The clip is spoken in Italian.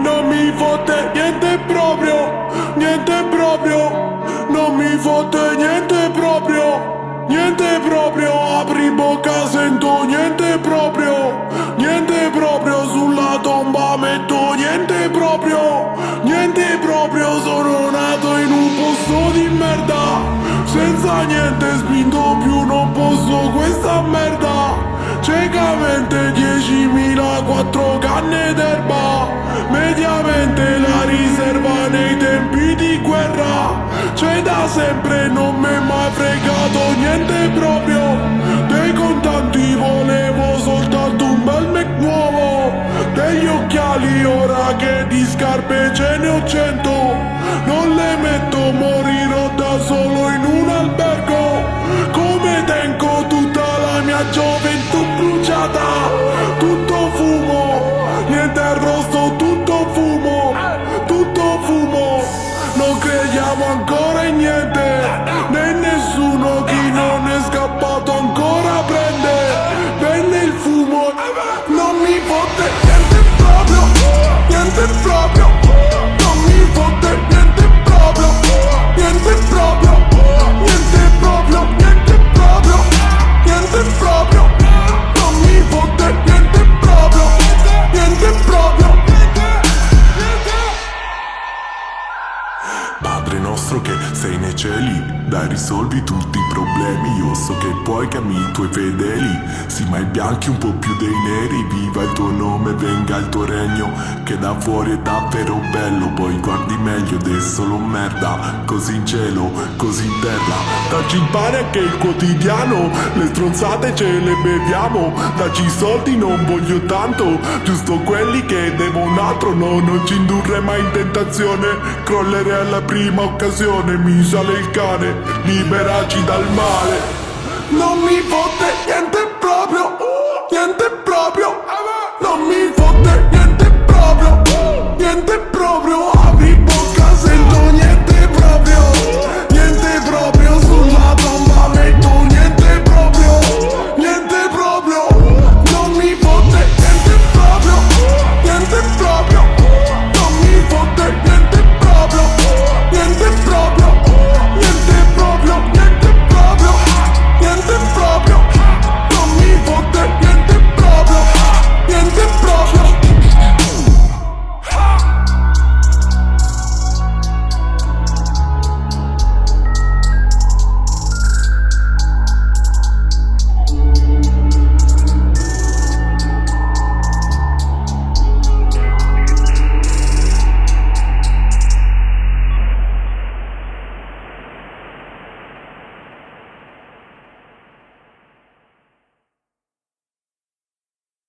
Non mi fotte niente proprio, niente proprio. Non mi fotte niente proprio, niente proprio. Apri bocca sento niente proprio, niente proprio. Sulla tomba metto niente proprio, niente proprio. Sono nato in un posto di merda, senza niente spinto più non posso questa merda. Ciecamente 10.000 quattro canne d'erba, mediamente la riserva nei tempi di guerra. C'è da sempre, non mi è mai fregato niente proprio. Dei contanti volevo soltanto un bel Mac nuovo, degli occhiali ora che di scarpe ce ne ho 100. Non le metto, morirò da solo in un albergo. Come tengo tutta la mia gioventù bruciata, tutto fumo, niente arrosto, tutto fumo, tutto fumo. Non crediamo ancora in niente, né in nessuno. Chi non è scappato ancora prende il fumo. Non mi fotte niente proprio, niente proprio. Non mi fotte niente proprio, niente proprio, niente proprio, niente proprio, niente proprio. Non mi fotte niente proprio, niente proprio. Padre nostro che sei nei cieli, dai risolvi tutti i problemi. Io so che puoi che ami i tuoi fedeli, sì ma i bianchi un po' più dei neri. Viva il tuo nome, venga il tuo regno, che da fuori è davvero bello. Poi guardi meglio ed è solo merda, così in cielo, così in terra. Dacci il pane anche il quotidiano, le stronzate ce le beviamo. Dacci i soldi, non voglio tanto, giusto quelli che devo un altro. No, non ci indurre mai in tentazione, crollerei alla prima occasione. Mi sale il cane, liberaci dal male. Non mi fotte niente proprio, niente proprio.